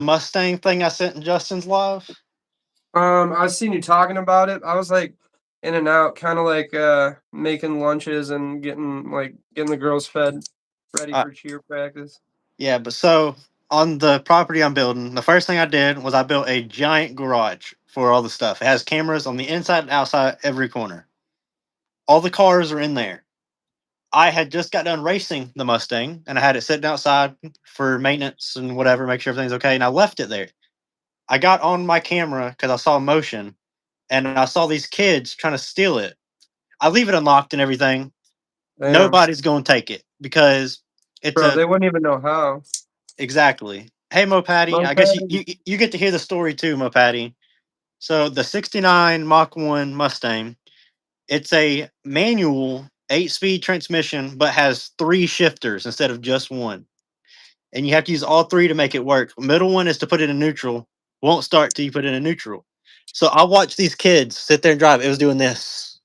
Mustang thing I sent in Justin's live? I seen you talking about it. I was like in and out, kind of like making lunches and getting the girls fed, ready Uh, for cheer practice. yeah, but so on the property I'm building, the first thing I did was I built a giant garage for all the stuff. It has cameras on the inside and outside every corner. All the cars are in there. I had just got done racing the Mustang and I had it sitting outside for maintenance and whatever, make sure everything's okay. And I left it there. I got on my camera because I saw motion and I saw these kids trying to steal it. I leave it unlocked and everything. Damn, Nobody's going to take it because it's bro, a they wouldn't even know how. exactly. Hey Mo Patty, I guess Moped? you get to hear the story too, Mo Patty. So the '69 Mach 1 Mustang, it's a manual 8-speed transmission, but has three shifters instead of just one. And you have to use all three to make it work. Middle one is to put it in neutral. Won't start till you put it in neutral. So I watched these kids sit there and drive. It was doing this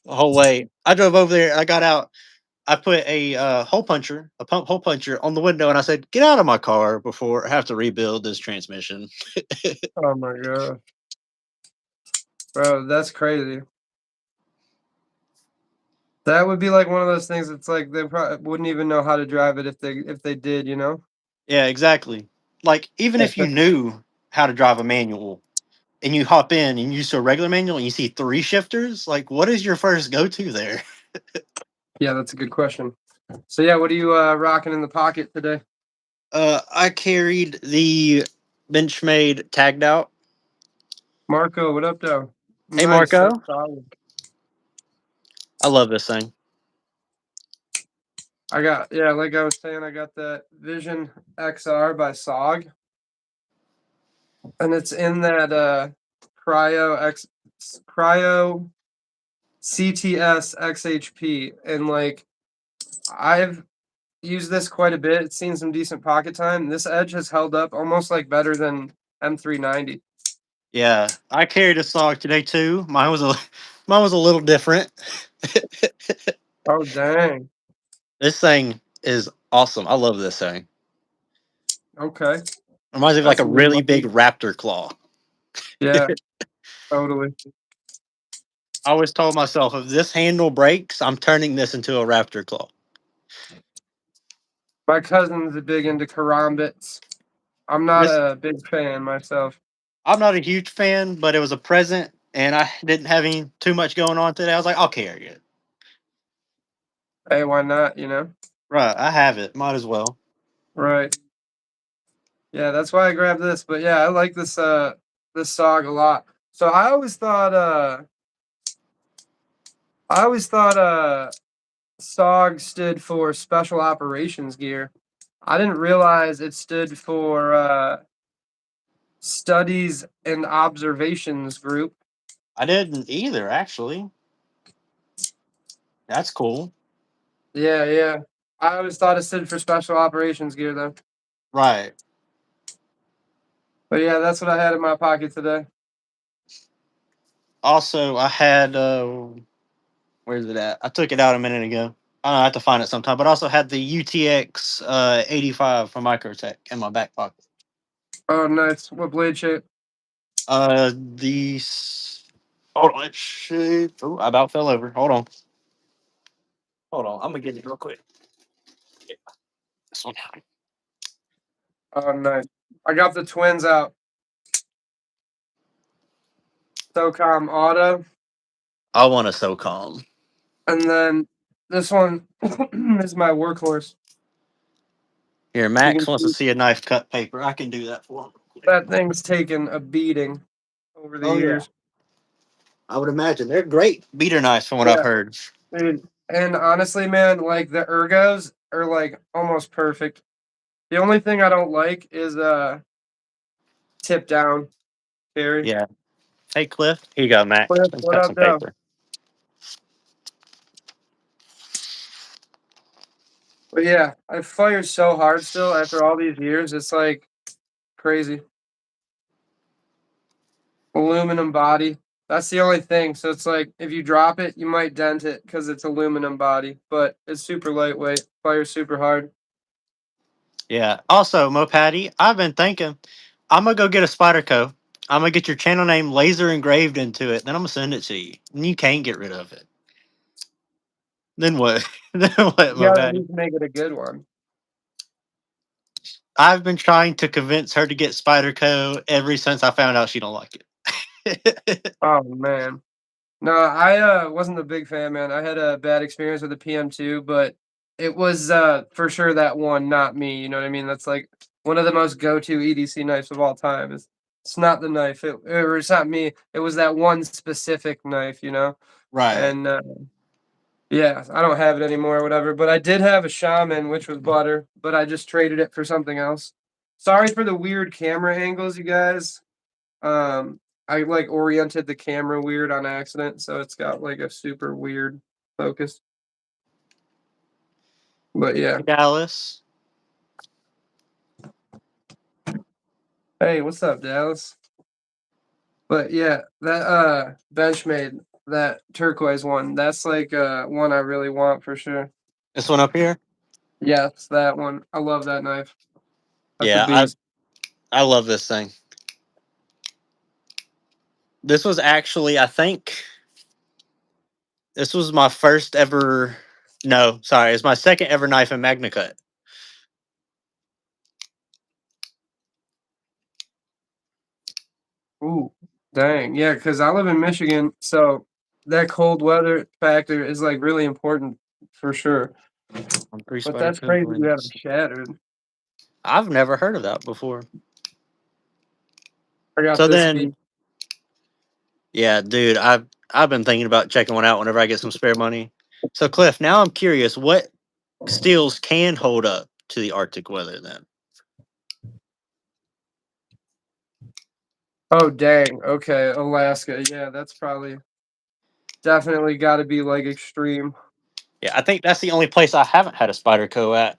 the whole way. I drove over there. I got out. I put a hole puncher, a pump hole puncher on the window, and I said, "Get out of my car before I have to rebuild this transmission." Oh my god, bro, that's crazy. That would be like one of those things. It's like they probably wouldn't even know how to drive it if they did, you know? Yeah, exactly. Like even if you knew how to drive a manual and you hop in and you use a regular manual and you see three shifters, like what is your first go to there? Yeah, that's a good question. So yeah, what are you rocking in the pocket today? I carried the Benchmade tagged out. Marco, what up, though? Hey Nice, that's Marco, solid. I love this thing. Yeah, like I was saying, I got that Vision XR by SOG, and it's in that cryo CTS XHP, and like I've used this quite a bit. It's seen some decent pocket time. This edge has held up almost like better than M390. Yeah, I carried a SOG today too. Mine was a little different. Oh dang. This thing is awesome. I love this thing. Okay, Reminds me of like that's a a new really big one. raptor claw. Yeah, totally. I always told myself if this handle breaks, I'm turning this into a raptor claw. My cousin's a big into karambits. I'm not This a big fan myself. I'm not a huge fan, but it was a present and I didn't have any too much going on today. I was like, I'll carry it. Hey, why not? You know? Right, I have it. Might as well. Right. Yeah, that's why I grabbed this. But yeah, I like this SOG a lot. So I always thought SOG stood for Special Operations Gear. I didn't realize it stood for Studies and Observations Group. I didn't either, actually. That's cool. Yeah, yeah. I always thought it stood for Special Operations Gear though. Right. But yeah, that's what I had in my pocket today. Also, I had where's it at? I took it out a minute ago. I have to find it sometime. But I also had the UTX 85 from Microtech in my back pocket. Oh, nice. What blade shape? Hold on. Shit. Oh, I about fell over. Hold on. I'm gonna get it real quick. Yeah, this one. Oh, nice. I got the twins out. SOCOM Auto. I want a SOCOM. And then this one is my workhorse. Here, You Max can wants to see see a knife cut paper. I can do that for him. that thing's taken a beating over the Oh yeah, years. I would imagine they're great beater knives from what I've Yeah, heard. dude. And honestly, man, like the ergos are like almost perfect. The only thing I don't like is tip down carry. Yeah. Hey, Cliff. Here you go, Max. Cliff, Let's what cut up, some though? paper. But yeah, I fire so hard still after all these years. It's like crazy. Aluminum body. That's the only thing. So it's like if you drop it, you might dent it because it's aluminum body, but it's super lightweight. Fires super hard. Yeah. Also, Mo Patty, I've been thinking I'm gonna go get a Spyderco. I'm gonna get your channel name laser engraved into it. Then I'm gonna send it to you, and you can't get rid of it. Then what? Then what, You Mo gotta at Patty? least make it a good one. I've been trying to convince her to get Spyderco ever since I found out she don't like it. Oh man. No, I wasn't a big fan, man. I had a bad experience with the PM2, but it was for sure that one, not me. You know what I mean? That's like one of the most go-to EDC knives of all time. It's not the knife, or it's not me. It was that one specific knife, you know. Right. And yeah, I don't have it anymore or whatever. But I did have a Shaman, which was butter, but I just traded it for something else. Sorry for the weird camera angles, you guys. Um, I like oriented the camera weird on accident, so it's got like a super weird focus. But yeah. Hey, Dallas. Hey, what's up, Dallas? But yeah, that Benchmade, that turquoise one, that's like one I really want for sure. This one up here. Yes, that one. I love that knife. That's a Yeah, I beast. I love this thing. This was actually, I think, this was my first ever. No, sorry, it's my second ever knife in Magna Cut. Ooh, dang. Yeah, because I live in Michigan, so that cold weather factor is like really important for sure. On three But Spider that's crazy you have blades. them shattered. I've never heard of that before. I got So this beat. then, yeah, dude, I've been thinking about checking one out whenever I get some spare money. So Cliff, now I'm curious, what steels can hold up to the Arctic weather then? Oh, dang. Okay, Alaska. Yeah, that's probably definitely got to be like extreme. Yeah, I think that's the only place I haven't had a Spider Co at.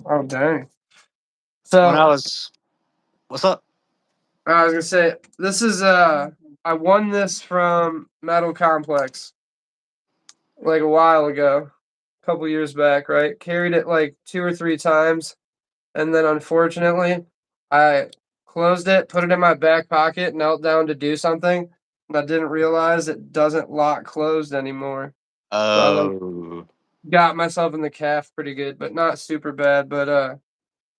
Oh, dang. When So I was, what's up? I was gonna say this is I won this from Metal Complex like a while ago, a couple years back, right? Carried it like 2 or 3 times, and then unfortunately, I closed it, put it in my back pocket, knelt down to do something, and I didn't realize it doesn't lock closed anymore. So I like Oh, got myself in the calf pretty good, but not super bad. But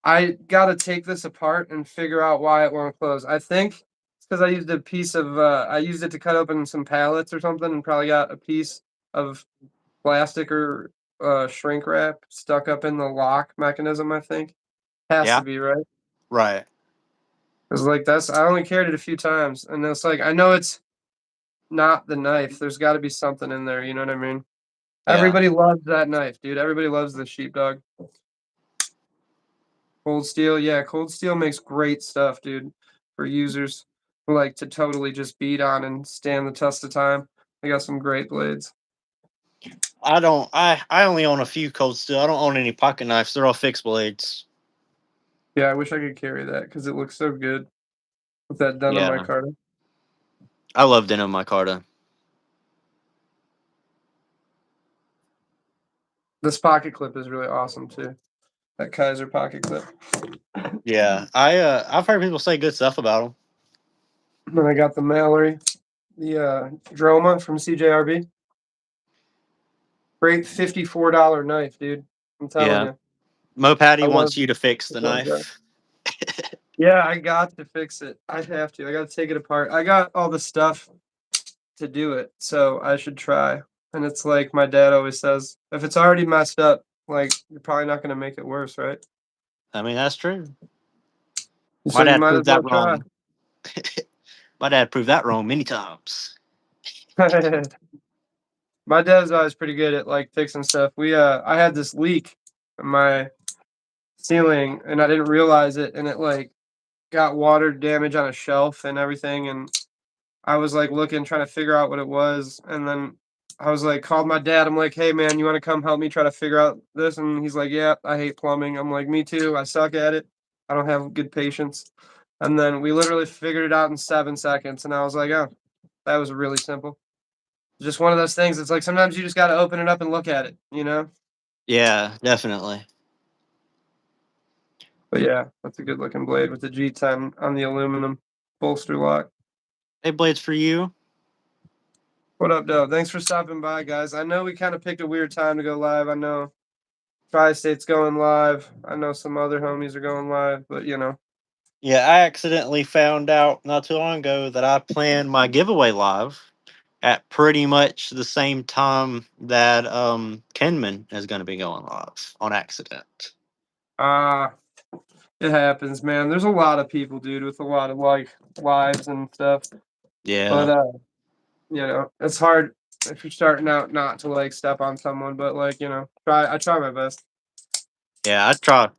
I gotta take this apart and figure out why it won't close. I think it's because I used a piece of I used it to cut open some pallets or something, and probably got a piece of plastic or shrink wrap stuck up in the lock mechanism. I think has yeah, to be right. right. Cause like that's I only carried it a few times, and it's like I know it's not the knife. There's got to be something in there. You know what I mean? Yeah, Everybody loves that knife, dude. Everybody loves the sheepdog. Cold Steel, yeah, Cold Steel makes great stuff, dude, for users who like to totally just beat on and stand the test of time. They got some great blades. I don't. I only own a few cold steel. I don't own any pocket knives. They're all fixed blades. Yeah, I wish I could carry that because it looks so good with that done on my Yeah, card. I love denim micarta. This pocket clip is really awesome too. That Kaiser pocket clip. Yeah, I've heard people say good stuff about them. Then I got the Mallory, the Droma from CJRB. Great $54 knife, dude. I'm telling Yeah, you. Mo I Patty love wants you to fix the that. knife. Yeah, I got to fix it. I have to. I got to take it apart. I got all the stuff to do it, so I should try. And it's like my dad always says, if it's already messed up, like you're probably not going to make it worse, right? I mean, that's true. So My you dad might as proved well that try. wrong. My dad proved that wrong many times. My dad's always pretty good at like fixing stuff. I had this leak in my ceiling and I didn't realize it, and it like got water damage on a shelf and everything, and I was like looking, trying to figure out what it was, and then I was like, called my dad. I'm like, hey man, you want to come help me try to figure out this? And he's like, yeah, I hate plumbing. I'm like, me too. I suck at it. I don't have good patience. And then we literally figured it out in 7 seconds, and I was like, oh, that was really simple. Just one of those things. It's like sometimes you just got to open it up and look at it, you know? Yeah, definitely. But yeah, that's a good looking blade with the G10 on the aluminum bolster lock. Hey, blades for you. What up, Doe? Thanks for stopping by, guys. I know we kind of picked a weird time to go live. I know Tri-State's going live. I know some other homies are going live, but you know. Yeah, I accidentally found out not too long ago that I planned my giveaway live at pretty much the same time that Kenman is going to be going live on accident. Uh it happens, man. There's a lot of people, dude, with a lot of like lives and stuff. But Yeah, you know, it's hard if you're starting out not to like step on someone, but like, you know, I try my best. yeah, I try.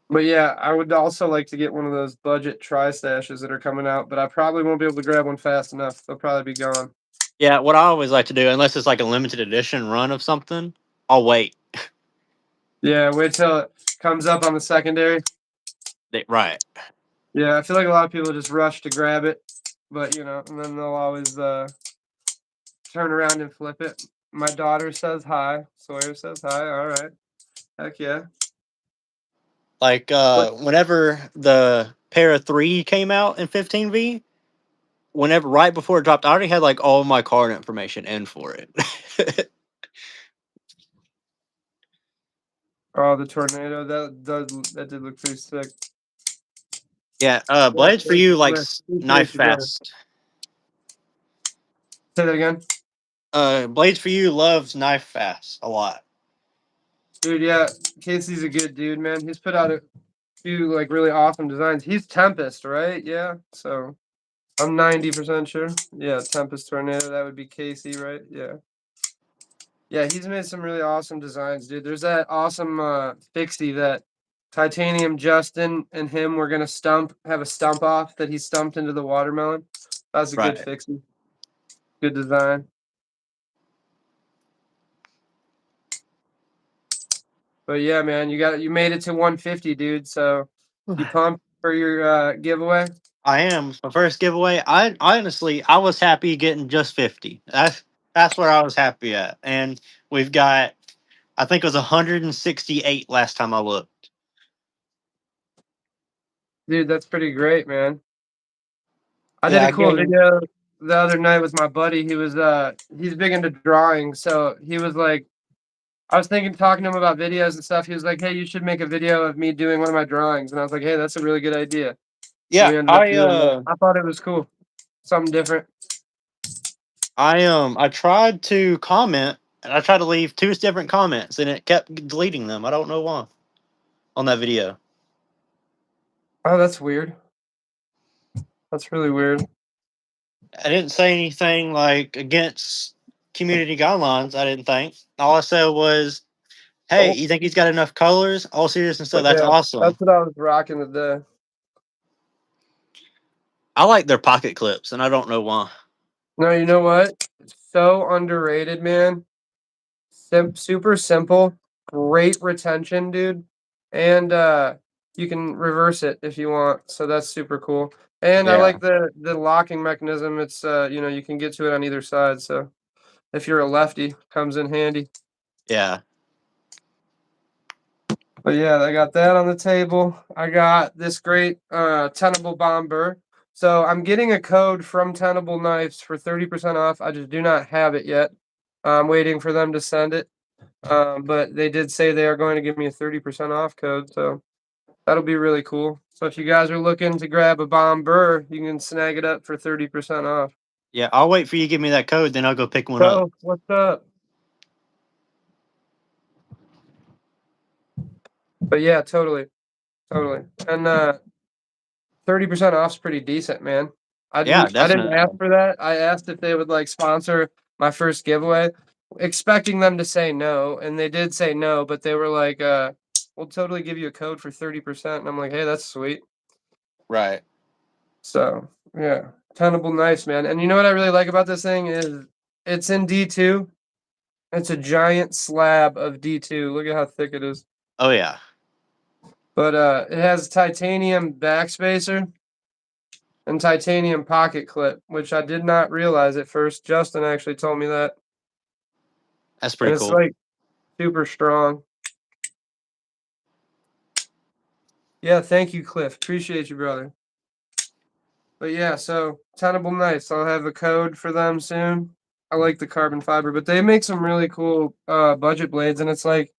But yeah, I would also like to get one of those budget tri-stashes that are coming out, but I probably won't be able to grab one fast enough. They'll probably be gone. Yeah, what I always like to do, unless it's like a limited edition run of something, I'll wait. Yeah, wait till it comes up on the secondary. Right. Yeah, I feel like a lot of people just rush to grab it, but you know, and then they'll always turn around and flip it. My daughter says hi. Sawyer says hi. All right. Heck yeah. Like What? whenever the Para 3 came out in 15V, whenever right before it dropped, I already had like all my card information in for it. Oh, the tornado. That did look pretty sick. Yeah, Yeah, blades for thank you, you like Sawyer. knife Appreciate you, brother. fast. Say that again. Blades for you loves knife fast a lot. Dude, yeah, Casey's a good dude, man. He's put out a few like really awesome designs. He's Tempest, right? Yeah. So I'm 90% sure. Yeah, Tempest Tornado. That would be Casey, right? Yeah. Yeah, he's made some really awesome designs, dude. There's that awesome fixie that Titanium Justin and him were gonna have a stump off that he stumped into the watermelon. That's a good Right. fixie. Good design. But yeah, man, you made it to 150, dude. So you pumped for your giveaway? I am. It's my first giveaway. I honestly I was happy getting just 50. That's where I was happy at. And we've got I think it was 168 last time I looked. Dude, that's pretty great, man. I did Yeah, a I cool gave video the other night with my buddy. He's big into drawing, so he was like I was thinking talking to him about videos and stuff. He was like, "Hey, you should make a video of me doing one of my drawings." And I was like, "Hey, that's a really good idea." So yeah, we ended up doing that. I thought it was cool. Something different. I tried to comment and I tried to leave two different comments and it kept deleting them. I don't know why on that video. Oh, that's weird. That's really weird. I didn't say anything like against community guidelines, I didn't think. All I said was, "Hey, Oh, you think he's got enough colors?" All serious and so but that's yeah, awesome. that's what I was rocking today. I like their pocket clips and I don't know why. No, you know what? It's so underrated, man. Super simple, great retention, dude. And you can reverse it if you want. So that's super cool. And I Yeah. like the locking mechanism. It's you know, you can get to it on either side. So if you're a lefty, comes in handy. Yeah. But yeah, I got that on the table. I got this great Tenable Bomber. So I'm getting a code from Tenable Knives for 30% off. I just do not have it yet. I'm waiting for them to send it. But they did say they are going to give me a 30% off code, so that'll be really cool. So if you guys are looking to grab a bomber, you can snag it up for 30% off. Yeah. I'll wait for you to give me that code, then I'll go pick one up. So what's up? But yeah, totally, totally. And 30% off's pretty decent, man. Yeah, I didn't ask definitely. for that. I asked if they would like sponsor my first giveaway, expecting them to say no, and they did say no, but they were like, we'll totally give you a code for 30%. And I'm like, hey, that's sweet. Right. So yeah, Tenable Knives, man. And you know what I really like about this thing is it's in D2. It's a giant slab of D2. Look at how thick it is. Oh yeah. But it has titanium backspacer and titanium pocket clip, which I did not realize at first. Justin actually told me that. That's And pretty it's cool. like super strong. Yeah, thank you, Cliff. Appreciate you, brother. But yeah, so Tenable Knights. I'll have a code for them soon. I like the carbon fiber, but they make some really cool budget blades, and it's like,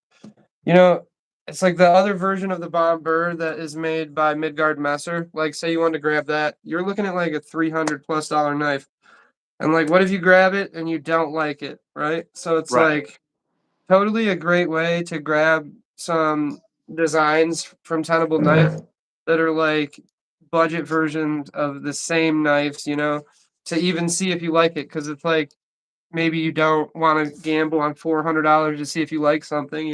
you know, it's like the other version of the Bob Burr that is made by Midgard Messer. Like, say you want to grab that, you're looking at like a $300+ knife. And like, what if you grab it and you don't like it, right? So it's Right. like totally a great way to grab some designs from Tenable Knife that are like budget versions of the same knives, to even see if you like it. Because it's like maybe you don't want to gamble on $400 to see if you like something.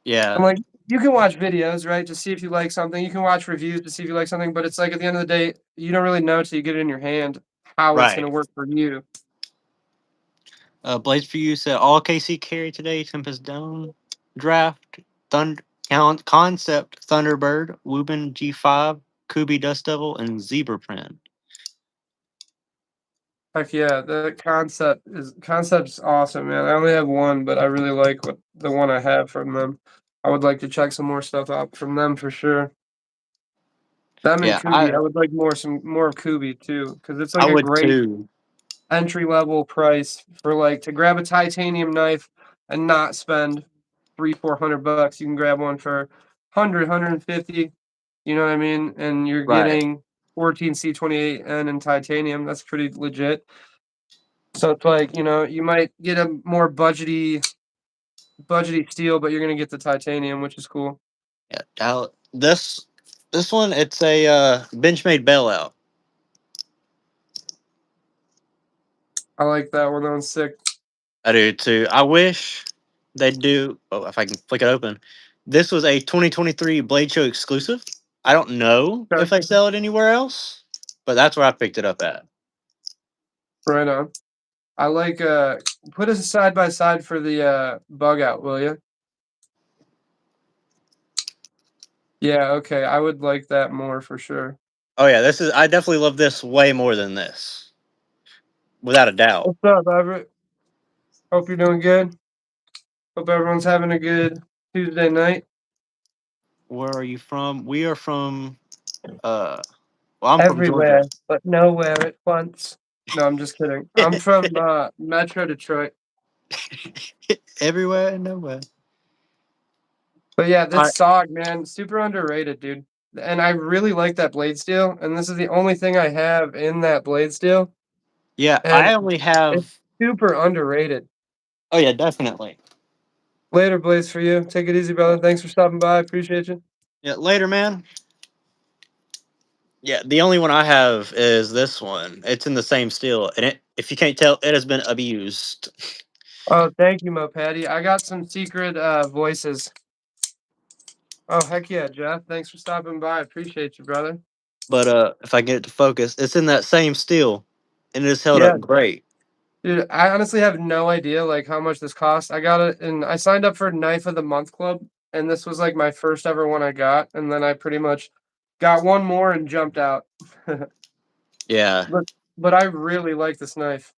Yeah. And like you can watch videos, right, to see if you like something. You can watch reviews to see if you like something, but it's like at the end of the day, you don't really know till you get it in your hand how it's going Right. to work for you. Blades for You said all KC carry today. Tempest Down draft. Thunder Concept Thunderbird. Wubin G5. Kubi Dust Devil and Zebra Print. Heck yeah, the concept's awesome, man. I only have one, but I really like what the one I have from them. I would like to check some more stuff out from them for sure. Them and Yeah, Kubi. I would like some more of Kubi too, because it's I like a would great too. entry level price for like to grab a titanium knife and not spend 300-400 bucks. You can grab one for 150. You know what I mean? And you're Right. getting 14C28N in titanium. That's pretty legit. So it's like, you might get a more budgety steel, but you're gonna get the titanium, which is cool. Yeah. This one it's a Benchmade bailout. I like that one. That one's sick. I do too. I wish they'd do. Oh, if I can flick it open. This was a 2023 Blade Show exclusive. I don't know if Okay. they sell it anywhere else, but that's where I picked it up at. Right on. I like put us side by side for the bug out, will you? Yeah, okay. I would like that more for sure. Oh yeah, this is. I definitely love this way more than this, without a doubt. What's up, Everett? Hope you're doing good. Hope everyone's having a good Tuesday night. Where are you from? We are from. Well, I'm from Georgia. Everywhere, but nowhere at once. No, I'm just kidding. I'm from Metro Detroit. Everywhere and nowhere. But yeah, All this right. SOG, man, super underrated, dude. And I really like that blade steel. And this is the only thing I have in that blade steel. Yeah, And I only it's have. super underrated. Oh yeah, definitely. Later, Blades, for you. Take it easy, brother. Thanks for stopping by. Appreciate you. Yeah, later, man. Yeah, the only one I have is this one. It's in the same steel, and if you can't tell, it has been abused. Oh, thank you, Mo Patty. I got some secret voices. Oh, heck yeah, Jeff. Thanks for stopping by. Appreciate you, brother. But if I get it to focus, it's in that same steel, and it has held Yeah, up great. dude, I honestly have no idea like how much this cost. I got it and I signed up for Knife of the Month Club, and this was like my first ever one I got, and then I pretty much got one more and jumped out. Yeah, but but I really like this knife.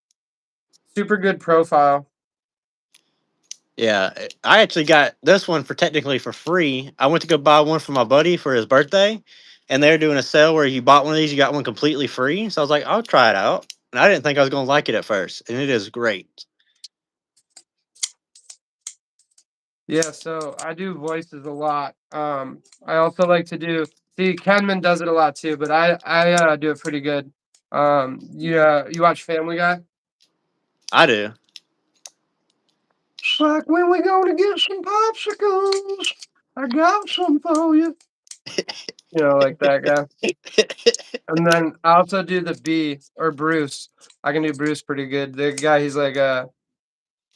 Super good profile. yeah. I actually got this one for technically for free. I went to go buy one for my buddy for his birthday, and they're doing a sale where you bought one of these, you got one completely free. So I was like, I'll try it out, and I didn't think I was going to like it at first, and it is great. Yeah, so I do voices a lot. I also like to do. See, Kenman does it a lot too, but I do it pretty good. You watch Family Guy? I do. It's like when we gonna get some popsicles, I got some for you. Like that guy. And then I also do the B or Bruce. I can do Bruce pretty good. The guy, he's like,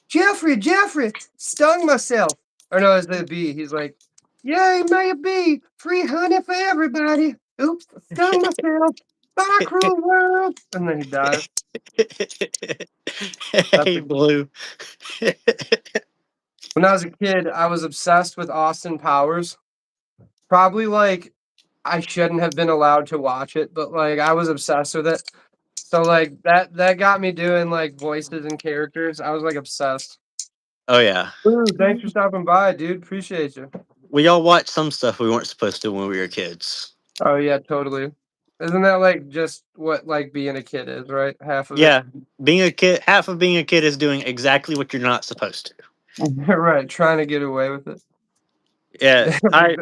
Jeffrey, stung myself. Or no, it's the B. He's like, yay, may it be free honey for everybody. Oops, stung myself. Bye, cruel world. And then he dies. That's Hey, a, Blue. when I was a kid, I was obsessed with Austin Powers. Probably like I shouldn't have been allowed to watch it, but like I was obsessed with it. So like that got me doing like voices and characters. I was like obsessed. Oh yeah. Ooh, thanks for stopping by, dude. Appreciate you. We all watched some stuff we weren't supposed to when we were kids. Oh yeah, totally. Isn't that like just what like being a kid is, right? Half of it. Yeah, being a kid, half of being a kid is doing exactly what you're not supposed to. Right, trying to get away with it. Yeah, I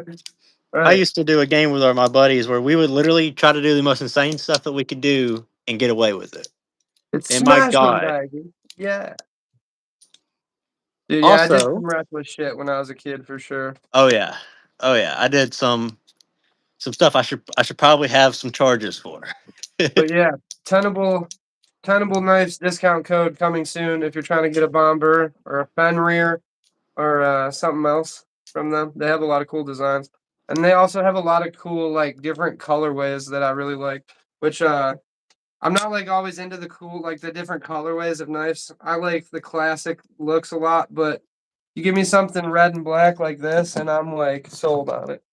Right. used to do a game with my buddies where we would literally try to do the most insane stuff that we could do and get away with it. It's And my smash them, God. baggy. Yeah. Dude, yeah, I did Also, some reckless shit when I was a kid for sure. oh yeah. Oh yeah. I did some stuff I should probably have some charges for. But yeah, Tenable Tenable Knives discount code coming soon if you're trying to get a bomber or a Fenrir or something else from them. They have a lot of cool designs. And they also have a lot of cool like different colorways that I really like, which I'm not like always into the cool like the different colorways of knives. I like the classic looks a lot, but you give me something red and black like this and I'm like sold on it.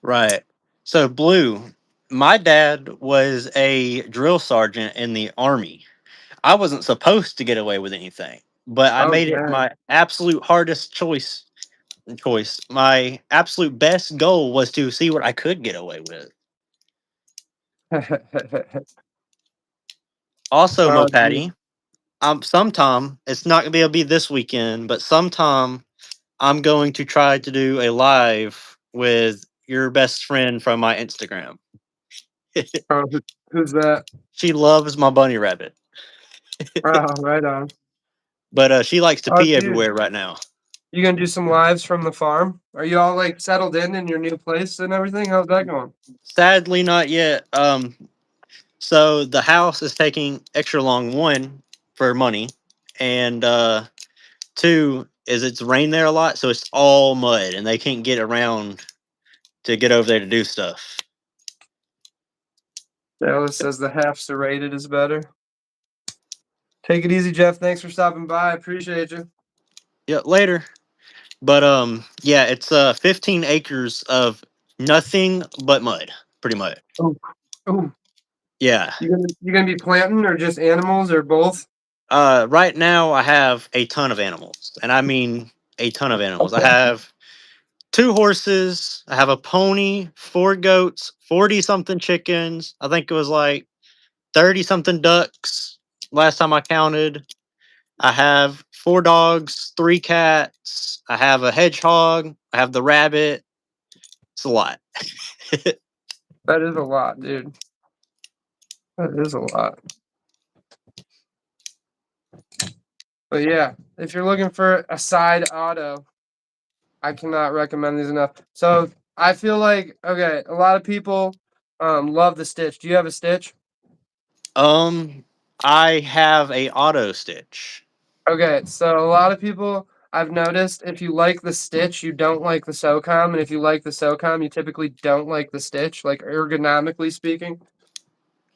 Right. So Blue, my dad was a drill sergeant in the army. I wasn't supposed to get away with anything, but I Oh made it dang. my absolute hardest choice. My absolute best goal was to see what I could get away with. Also, Mo Oh dude. Patty, sometime it's not gonna be able to be this weekend, but sometime I'm going to try to do a live with your best friend from my Instagram. Oh, who's that? She loves my bunny rabbit, Oh, right on. but she likes to Oh pee dude. everywhere right now. You gonna do some lives from the farm? Are you all like settled in your new place and everything? How's that going? Sadly, not yet. So the house is taking extra long. One, for money, and two is it's rained there a lot, so it's all mud, and they can't get around to get over there to do stuff. Dallas says the half serrated is better. Take it easy, Jeff. Thanks for stopping by. I appreciate you. Yeah, later. But yeah, it's 15 acres of nothing but mud, pretty much. Oh, oh. Yeah. You gonna be planting or just animals or both? Right now I have a ton of animals, and I mean a ton of animals. I Okay. have two horses, I have a pony, four goats, 40 something chickens. I think it was like 30 something ducks last time I counted. I have four dogs, three cats. I have a hedgehog. I have the rabbit. It's a lot. That is a lot, dude. That is a lot. But yeah, if you're looking for a side auto, I cannot recommend these enough. So I feel like okay, a lot of people love the stitch. Do you have a stitch? Um, I have a auto stitch. Okay, so a lot of people I've noticed if you like the stitch, you don't like the SOCOM, and if you like the SOCOM, you typically don't like the stitch, like ergonomically speaking.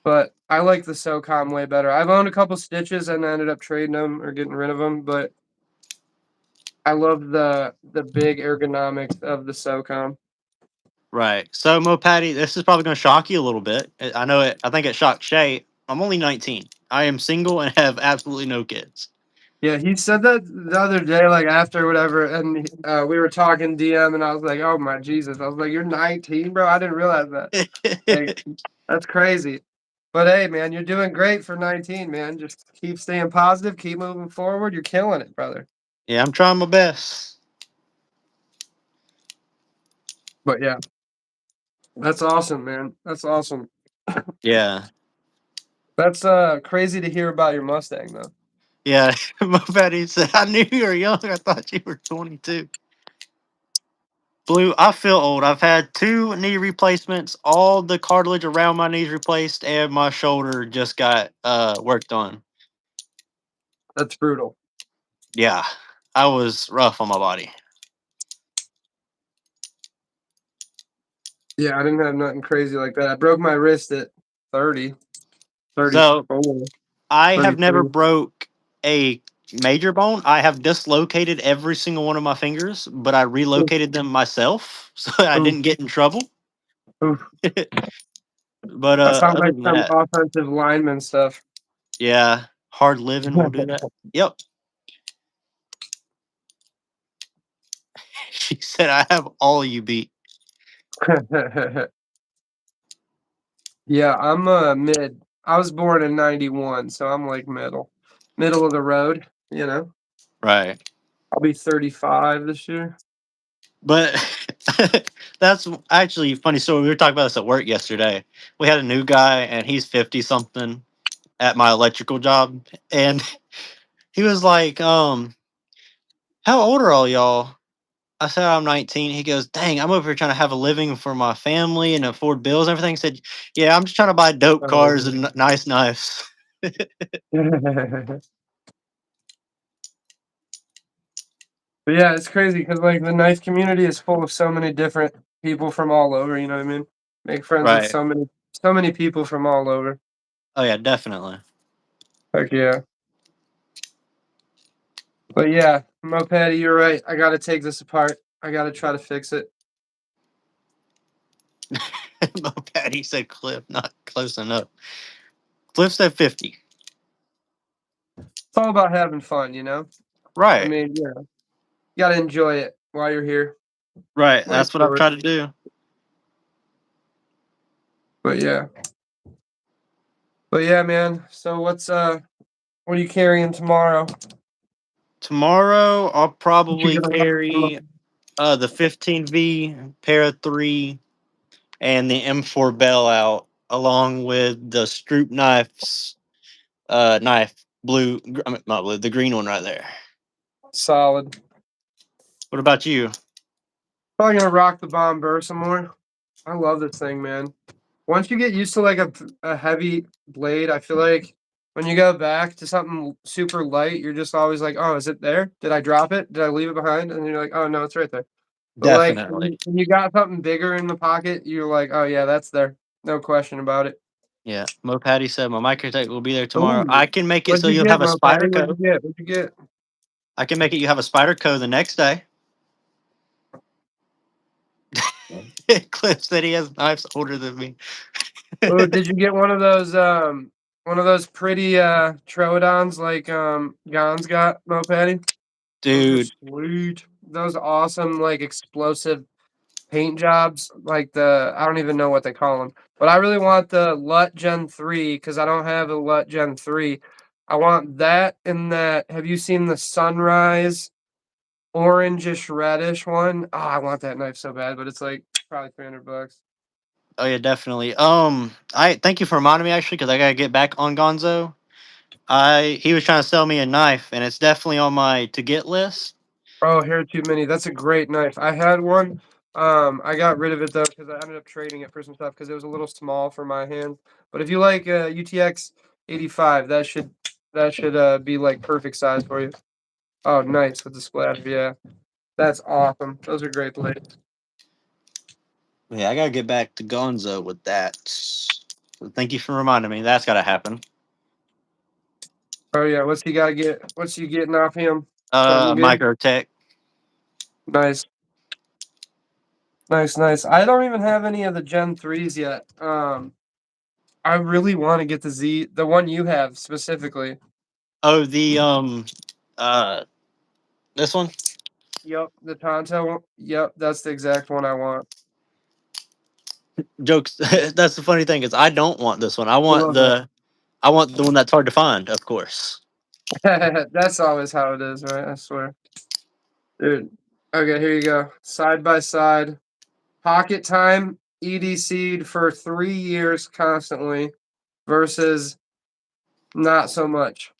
But I like the SOCOM way better. I've owned a couple stitches and ended up trading them or getting rid of them, but I love the big ergonomics of the SOCOM. Right. So, Mo Patty, this is probably going to shock you a little bit. I know it. I think it shocked Shay. I'm only 19. I am single and have absolutely no kids. Yeah, he said that the other day, like after whatever, and we were talking DM, and I was like, "Oh my Jesus!" I was like, "You're 19, bro. I didn't realize that. Like, that's crazy." But hey, man, you're doing great for 19, man. Just keep staying positive, keep moving forward. You're killing it, brother. Yeah, I'm trying my best. But yeah, that's awesome, man. That's awesome. Yeah. That's crazy to hear about your Mustang, though. Yeah. Mo Patty said, I knew you were young. I thought you were 22. Blue, I feel old. I've had two knee replacements, all the cartilage around my knees replaced, and my shoulder just got worked on. That's brutal. Yeah. I was rough on my body. Yeah, I didn't have nothing crazy like that. I broke my wrist at 30, So 34, I have never 33. broke a major bone. I have dislocated every single one of my fingers, but I Oof, relocated them myself, so I oof, didn't get in trouble. oof. But That sounds other like than some that, offensive lineman stuff. yeah, hard living will do that. Yep. She said, "I have all you beat." Yeah, I'm mid. I was born in '91, so I'm like middle of the road. You know, Right. I'll be 35 this year. But that's actually funny. So we were talking about this at work yesterday. We had a new guy, and he's 50 something at my electrical job, and he was like, "How old are all y'all?" I said, "I'm 19." He goes, "Dang, I'm over here trying to have a living for my family and afford bills and everything." He said, "Yeah, I'm just trying to buy dope cars and nice knives." But yeah, it's crazy because like the knife community is full of so many different people from all over. You know what I mean? Make friends with Right. so many people from all over. Oh yeah, definitely. Heck yeah. But yeah, Moped, you're right. I gotta take this apart. I gotta try to fix it. Patty said Cliff, not close enough. Cliff said 50. It's all about having fun, you know? I Right. mean, yeah, you gotta enjoy it while you're here. Right. Life That's what I've short. tried to do. But yeah. But yeah, man. So what are you carrying tomorrow? Tomorrow I'll What you probably gonna rock carry the 15V Para 3 and the M4 Bell out along with the Stroop knives knife I mean, not blue, the green one right there. Solid. What about you? Probably gonna rock the Bomber some more. I love this thing, man. Once you get used to like a heavy blade, I feel like when you go back to something super light, you're just always like, oh, is it there? Did I drop it? Did I leave it behind? And you're like, oh no, it's right there. But like Definitely. when you got something bigger in the pocket, you're like, oh yeah, that's there. No question about it. Yeah. Mo Patty said my microtech will be there tomorrow. Ooh. I can make it What'd so you you'll get, have a Mo spider Patty? What'd you co. get? What'd you get? I can make it you have a spider co the next day. Cliff said he has knives older than me. Oh, did you get one of those pretty Troodons like Gon's got, Mo Patty? Those are Dude, sweet. Those awesome like explosive paint jobs, like the I don't even know what they call them, but I really want the LUT Gen 3 because I don't have a LUT Gen 3. I want that and that. Have you seen the Sunrise orangish reddish one? Oh, I want that knife so bad, but it's like probably $300. oh yeah, definitely. I thank you for reminding me actually because I gotta get back on Gonzo. He was trying to sell me a knife, and it's definitely on my to get list. Oh, hair too many. That's a great knife. I had one. I got rid of it though because I ended up trading it for some stuff because it was a little small for my hand. But if you like UTX 85, that should be like perfect size for you. Oh, nice with the splash. Yeah, that's awesome. Those are great blades. Yeah, I gotta get back to Gonzo with that. So thank you for reminding me. That's gotta happen. Oh yeah, what's he gotta get? What's he getting off him? Something good? Microtech. Nice, nice, nice. I don't even have any of the Gen 3s yet. I really want to get the one you have specifically. Oh, the uh, this one. Yep, the Tonto one. Yep, that's the exact one I want. Jokes. That's the funny thing is I don't want this one. I love that. I want the one that's hard to find, of course. That's always how it is, right? I swear. Dude. Okay, here you go. Side by side. Pocket time EDC'd for 3 years constantly versus not so much.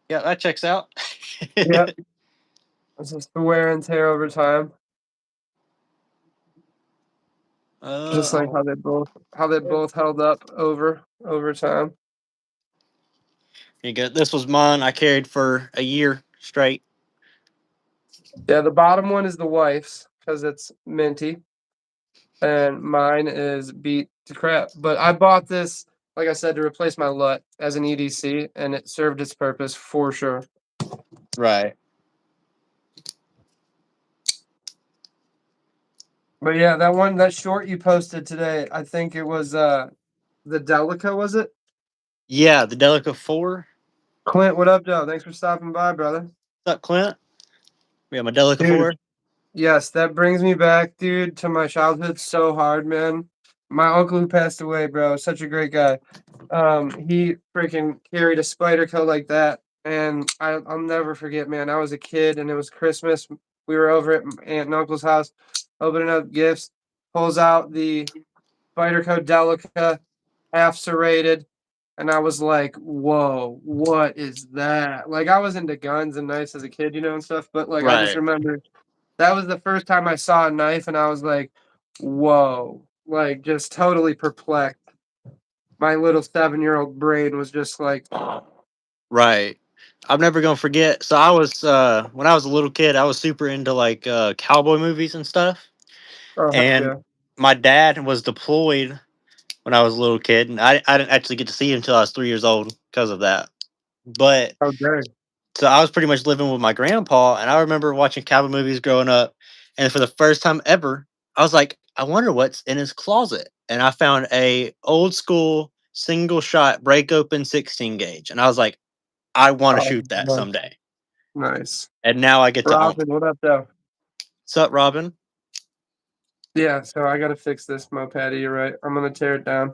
Yeah, that checks out. Yep. This is the wear and tear over time. Just like Oh, how they both held up over time. you go. This was mine. I carried for a year straight. Yeah, the bottom one is the wife's because it's minty. And mine is beat to crap. But I bought this, like I said, to replace my LUT as an EDC, and it served its purpose for sure. Right. But yeah, that short you posted today, I think it was the Delica, was it? Yeah, the Delica 4. Clint, what up, Joe? Thanks for stopping by, brother. What's up, Clint? Yeah, my Delica Dude, 4. yes, that brings me back, dude, to my childhood so hard, man. My uncle who passed away, bro, such a great guy. He freaking carried a spider coat like that, and I'll never forget, man. I was a kid, and it was Christmas. We were over at aunt and uncle's house, opening up gifts. Pulls out the spider coat Delica, half serrated, and I was like, "Whoa, what is that?" Like I was into guns and knives as a kid, and stuff. But like I just Right. remember that was the first time I saw a knife, and I was like, "Whoa!" Like just totally perplexed. My little 7-year-old brain was just like, Right. I'm never gonna forget. So I was when I was a little kid, I was super into like cowboy movies and stuff. "Oh heck And yeah!" my dad was deployed when I was a little kid, and I didn't actually get to see him until I was 3 years old because of that. But Oh dang! so I was pretty much living with my grandpa, and I remember watching cowboy movies growing up. And for the first time ever, I was like, I wonder what's in his closet. And I found a old school single shot break open 16 gauge, and I was like, I want to Oh shoot that nice, someday. nice. And now I get to own. Robin, what up, though? What's up, Robin? Yeah, so I gotta fix this moped. You're right. I'm gonna tear it down.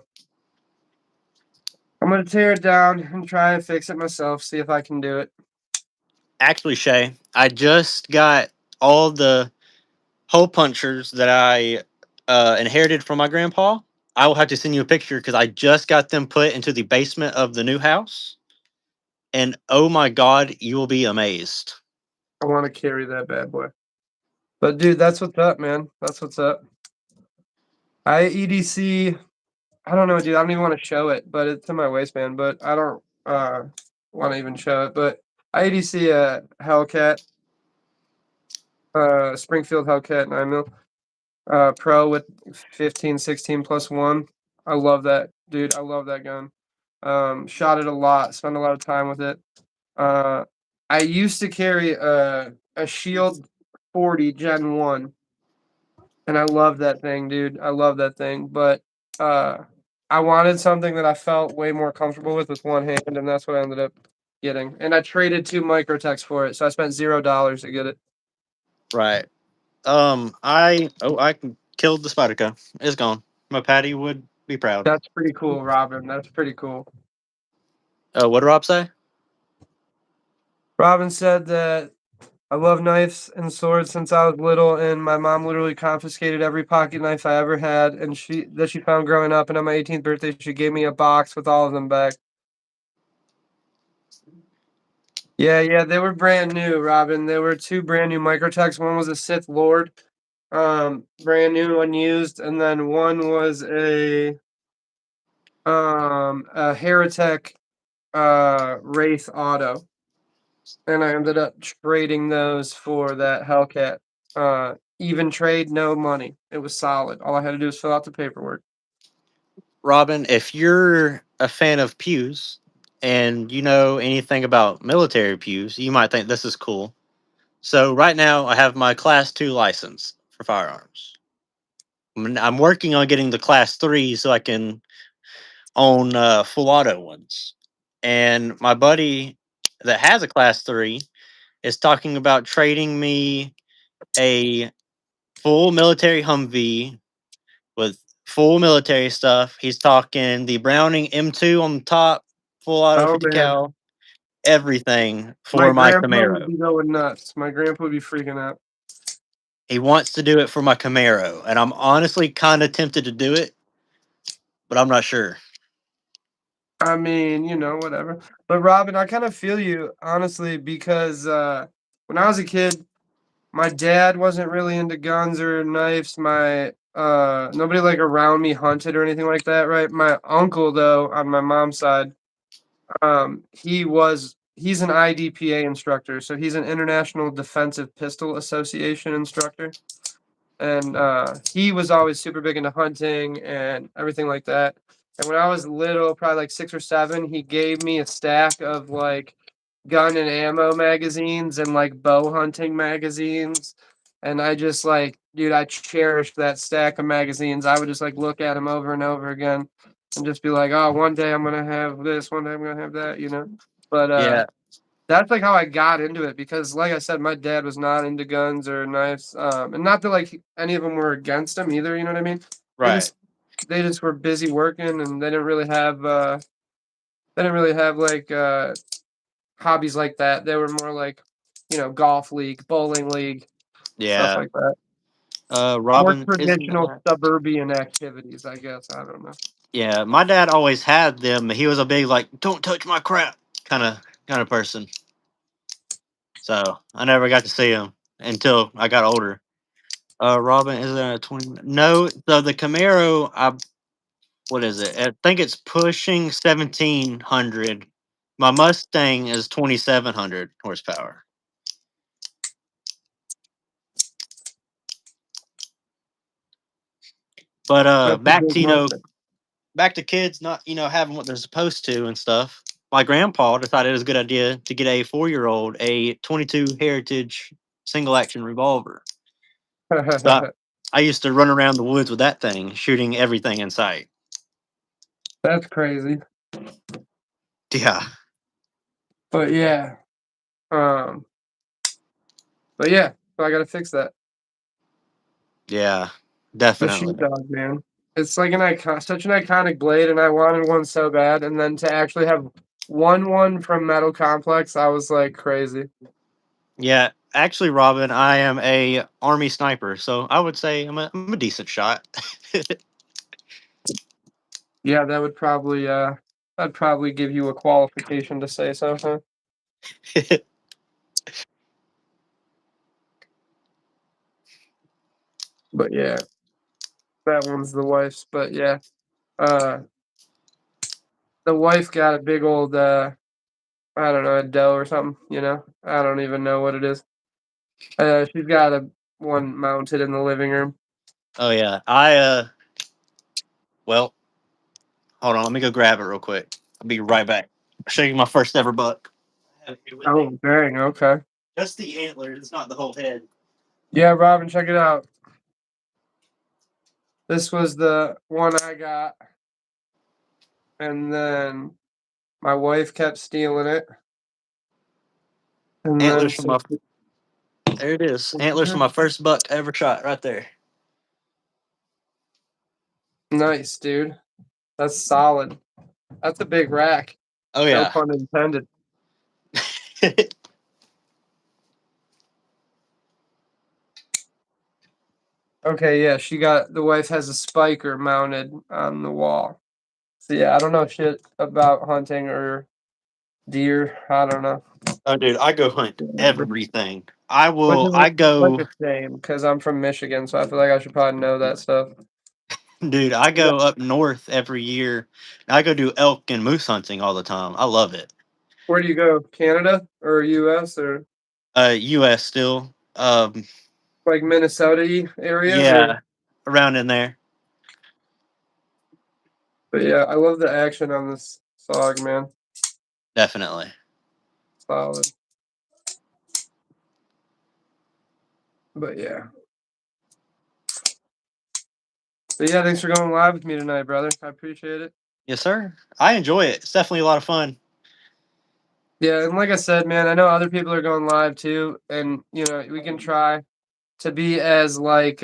I'm gonna tear it down and try and fix it myself. See if I can do it. Actually, Shay, I just got all the hole punchers that I inherited from my grandpa. I will have to send you a picture because I just got them put into the basement of the new house. And oh my God, you will be amazed. I want to carry that bad boy. But dude, that's what's up, man. That's what's up. I EDC. I don't know, dude. I don't even want to show it, but it's in my waistband. But I don't want to even show it. But I EDC a Hellcat, Springfield Hellcat 9 mil, Pro with 15, 16 plus one. I love that, dude. I love that gun. Shot it a lot. Spent a lot of time with it. Uh, I used to carry a Shield 40 Gen 1, and I love that thing, dude. I love that thing. But uh, I wanted something that I felt way more comfortable with one hand, and that's what I ended up getting. And I traded 2 microtechs for it, so I spent $0 to get it. Right. I killed the Spyderco. It's gone. My Patty would be proud. That's pretty cool, Robin. That's pretty cool. What did Rob say? Robin said that I love knives and swords since I was little, and my mom literally confiscated every pocket knife I ever had, and she found growing up. And on my 18th birthday, she gave me a box with all of them back. Yeah, yeah, they were brand new, Robin. There were two brand new Microtechs. One was a Sith Lord, brand new, unused, and then one was a Heretic, Wraith Auto. And I ended up trading those for that Hellcat. Even trade, no money. It was solid. All I had to do was fill out the paperwork. Robin, if you're a fan of pews and you know anything about military pews, you might think this is cool. So right now, I have my Class 2 license for firearms. I'm working on getting the Class 3 so I can own full auto ones. And my buddy that has a Class 3 is talking about trading me a full military Humvee with full military stuff. He's talking the Browning M2 on the top, full auto Oh 50 man, cal, everything my for my grandpa would Camaro. be going nuts. My grandpa would be freaking out. He wants to do it for my Camaro, and I'm honestly kind of tempted to do it, but I'm not sure. I mean, whatever. But Robin, I kind of feel you honestly because when I was a kid, my dad wasn't really into guns or knives. My nobody like around me hunted or anything like that, right? My uncle though, on my mom's side, he's an IDPA instructor, so he's an International Defensive Pistol Association instructor. And he was always super big into hunting and everything like that. And when I was little, probably like 6 or 7, he gave me a stack of like gun and ammo magazines and like bow hunting magazines. And I just like, dude, I cherished that stack of magazines. I would just like look at them over and over again and just be like, oh, one day I'm gonna have this, one day I'm gonna have that. But Yeah. That's like how I got into it because, like I said, my dad was not into guns or knives, and not that like any of them were against him either. You know what I mean? They Right. just they just were busy working, and they didn't really have like hobbies like that. They were more like, golf league, bowling league, stuff Yeah. like that. More Robin, isn't traditional that? suburban activities, I guess. I don't know. Yeah, my dad always had them. He was a big like, "Don't touch my crap" kind of person. So I never got to see him until I got older. Robin, is it a 20? No, so the Camaro, what is it? I think it's pushing 1700. My Mustang is 2700 horsepower. But That's a back big to Mustang. back to kids not having what they're supposed to and stuff. My grandpa decided it was a good idea to get a 4-year-old a 22 Heritage single action revolver. So I used to run around the woods with that thing, shooting everything in sight. That's crazy. Yeah, But yeah. Um. But yeah. So I got to fix that. yeah, The definitely. sheepdog, man. It's like such an iconic blade, and I wanted one so bad. And then to actually have one from Metal Complex, I was like crazy. Yeah, actually, Robin, I am a army sniper, so I would say I'm a decent shot. Yeah, that'd probably give you a qualification to say so, huh? But yeah, that one's the wife's. But yeah, uh, the wife got a big old I don't know, a doe or something. I don't even know what it is. She's got a one mounted in the living room. Oh yeah, well, hold on, let me go grab it real quick. I'll be right back. I'll show you my first ever buck. I have it here with me. Oh, dang. Okay. Just the antlers, it's not the whole head. Yeah, Robin, check it out. This was the one I got, and then my wife kept stealing it, and then Antlers from so my There it is. Antlers from my first buck ever shot, right there. nice, dude. That's solid. That's a big rack. Oh No yeah. pun intended. Okay, yeah, the wife has a spiker mounted on the wall. So yeah, I don't know shit about hunting or deer. I don't know. Oh dude, I go hunt everything. I Which will. is I such go. a shame because I'm from Michigan, so I feel like I should probably know that stuff. Dude, I Yeah. go up north every year. I go do elk and moose hunting all the time. I love it. Where do you go? Canada or US or U.S. still. like Minnesota area or Yeah, around in there, but yeah, I love the action on this song, man. definitely. Solid. But yeah. But yeah, thanks for going live with me tonight, brother. I appreciate it. Yes, sir. I enjoy it. It's definitely a lot of fun. Yeah, and like I said, man, I know other people are going live too, and we can try to be as like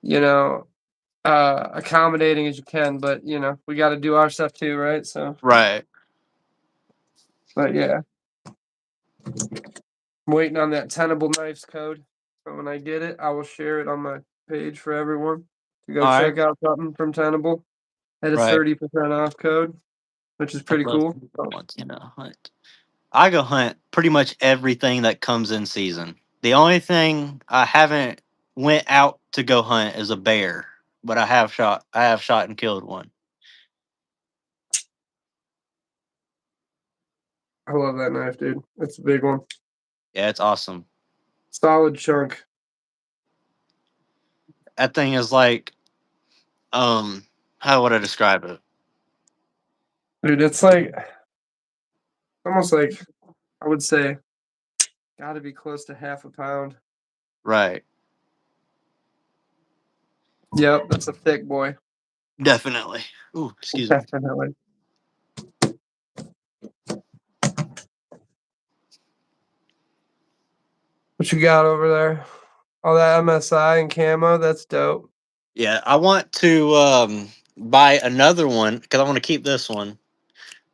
you know, accommodating as you can, but we got to do our stuff too, right? So, Right. but yeah, I'm waiting on that Tenable Knives code. So when I get it, I will share it on my page for everyone to go All right. check out something from Tenable at a Right. 30% off code, which is I pretty love cool. So, once hunt. I go hunt pretty much everything that comes in season. The only thing I haven't went out to go hunt is a bear, but I have shot and killed one. I love that knife, dude. It's a big one. Yeah, it's awesome. Solid chunk. That thing is like how would I describe it? Dude, it's like almost like I would say got to be close to half a pound. Right. Yep, that's a thick boy. Definitely. Ooh, excuse me. Definitely. What you got over there? All that MSI and camo, that's dope. Yeah, I want to buy another one because I want to keep this one,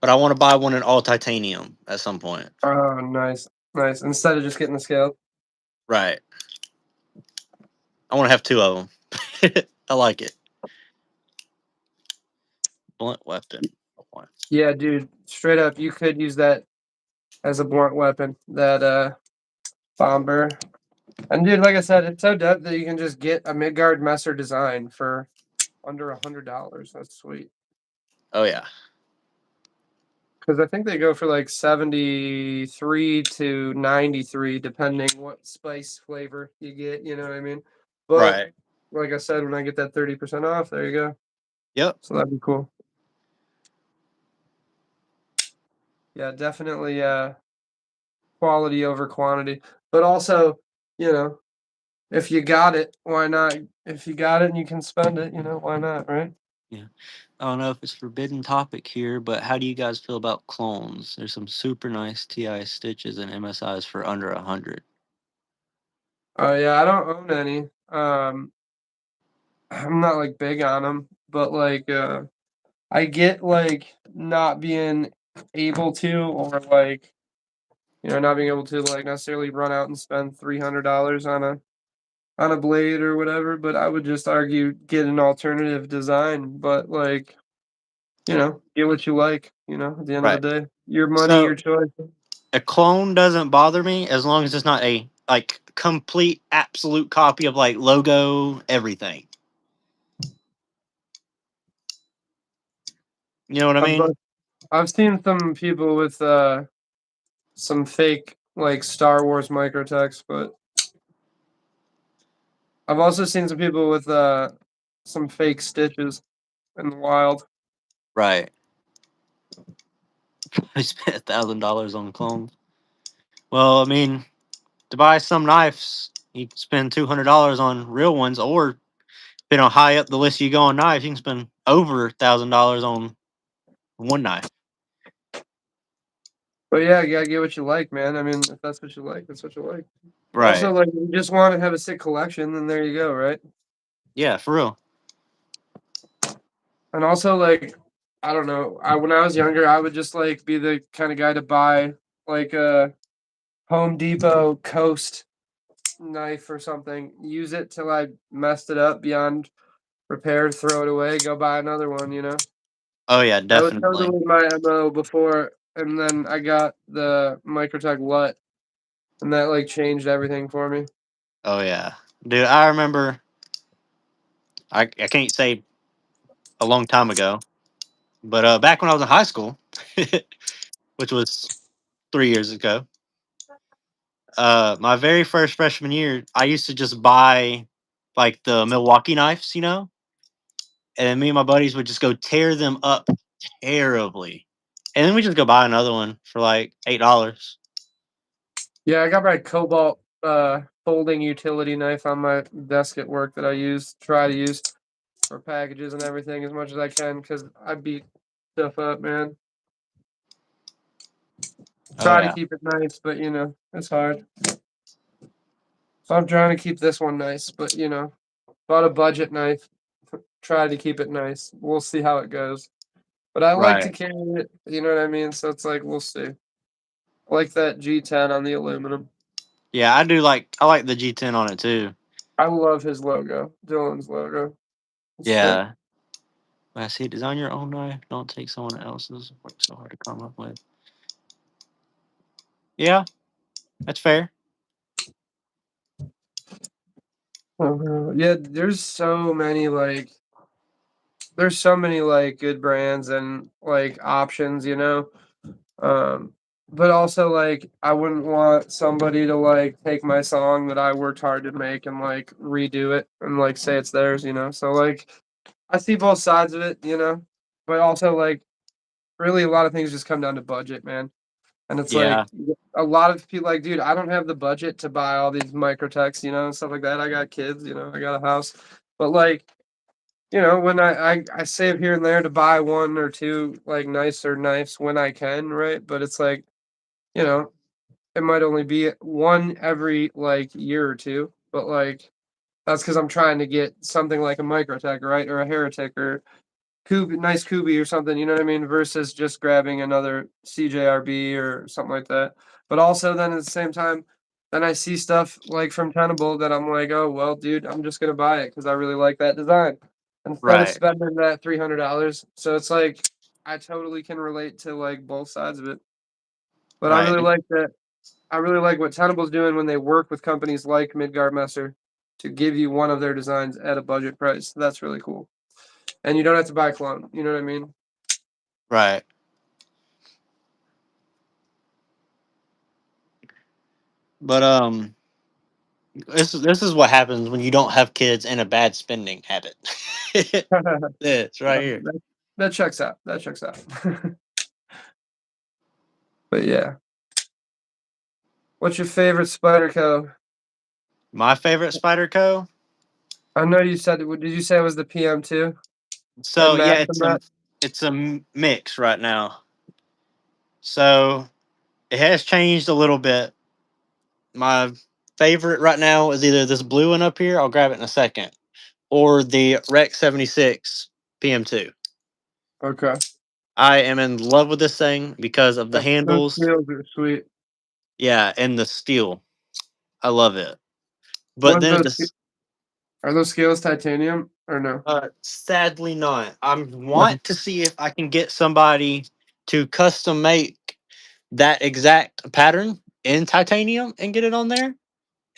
but I want to buy one in all titanium at some point. Oh, nice, nice. Instead of just getting the scale. Right. I want to have two of them. I like it. Blunt weapon. Yeah, dude, straight up, you could use that as a blunt weapon. That bomber. And dude, like I said, it's so dope that you can just get a Midgard Messer design for under $100. That's sweet. Oh yeah. Because I think they go for like 73 to 93, depending what spice flavor you get. You know what I mean? But Right. like I said, when I get that 30% off, there you go. Yep. So that'd be cool. Yeah, definitely quality over quantity. But also, you know, if you got it, why not? If you got it and you can spend it, why not, right? Yeah. I don't know if it's forbidden topic here, but how do you guys feel about clones? There's some super nice TI stitches and MSIs for under 100. Oh yeah, I don't own any. I'm not like big on them, but like I get like not being able to, or like not being able to like necessarily run out and spend $300 on a blade or whatever. But I would just argue get an alternative design, but like get what you like. At the end of the Right. day, your money, your So choice. a clone doesn't bother me as long as it's not a like complete absolute copy of like logo everything. You know what I I've mean? I've seen some people with some fake like Star Wars microtext, but I've also seen some people with some fake stitches in the wild. Right. I spent $1,000 on clones. Well, I mean, to buy some knives, you can spend $200 on real ones, or depending on high up the list you go on knives, you can spend over $1,000 on one knife. But yeah, you gotta get what you like, man. I mean, if that's what you like, that's what you like. Also, Right. like, if you just want to have a sick collection, then there you go, right? Yeah, for real. And also, like, I don't know. When I was younger, I would just like be the kind of guy to buy like a Home Depot Coast knife or something. Use it till I messed it up beyond repair, throw it away, go buy another one. Oh yeah, That was definitely. totally my MO before, and then I got the Microtech LUT, and that like changed everything for me. Oh yeah. Dude, I remember I can't say a long time ago, but back when I was in high school, which was 3 years ago, my very first freshman year, I used to just buy like the Milwaukee knives, and then me and my buddies would just go tear them up terribly. And then we just go buy another one for like $8. Yeah, I got my Cobalt folding utility knife on my desk at work that I try to use for packages and everything as much as I can because I beat stuff up, man. Oh Try to yeah. keep it nice, but it's hard. So I'm trying to keep this one nice, but bought a budget knife. Try to keep it nice. We'll see how it goes. But I like to Right. carry it, you know what I mean? So it's like we'll see. I like that G10 on the aluminum. Yeah, I like the G10 on it too. I love his logo, Dylan's logo. It's sick. Yeah. I see, design your own knife. Don't take someone else's. Work so hard to come up with. Yeah, that's fair. Yeah, there's so many like good brands and like options. Um, but also like I wouldn't want somebody to like take my song that I worked hard to make and like redo it and like say it's theirs. So like I see both sides of it. But also like really a lot of things just come down to budget, man. And it's like Yeah. a lot of people like, dude, I don't have the budget to buy all these microtechs, and stuff like that. I got kids, I got a house. But like, when I save here and there to buy one or two like nicer knives when I can, right? But it's like, you know, it might only be one every like year or two, but like that's because I'm trying to get something like a Microtech, right, or a Heretic or nice Kubi or something. You know what I mean? Versus just grabbing another CJRB or something like that. But also then at the same time, then I see stuff like from Tenable that I'm like, oh well, dude, I'm just gonna buy it because I really like that design instead of Right. spending that $300. So it's like I totally can relate to like both sides of it. But I really Right. like that. I really like what Tenable's doing when they work with companies like Midgard Messer to give you one of their designs at a budget price. That's really cool. And you don't have to buy a clone. You know what I mean? Right. But this is what happens when you don't have kids and a bad spending habit. This right here. That checks out. That checks out. But yeah. What's your favorite Spyderco? My favorite Spyderco. I know you said did you say it was the PM2 So and yeah, Maximat? it's a mix right now. So it has changed a little bit. My favorite right now is either this blue one up here. I'll grab it in a second, or the Rec 76 PM2. Okay. I am in love with this thing because of the Those handles. wheels are sweet. Yeah, and the steel. I love it. But What's then those this, are those scales titanium or no? sadly not. I want to see if I can get somebody to custom make that exact pattern in titanium and get it on there,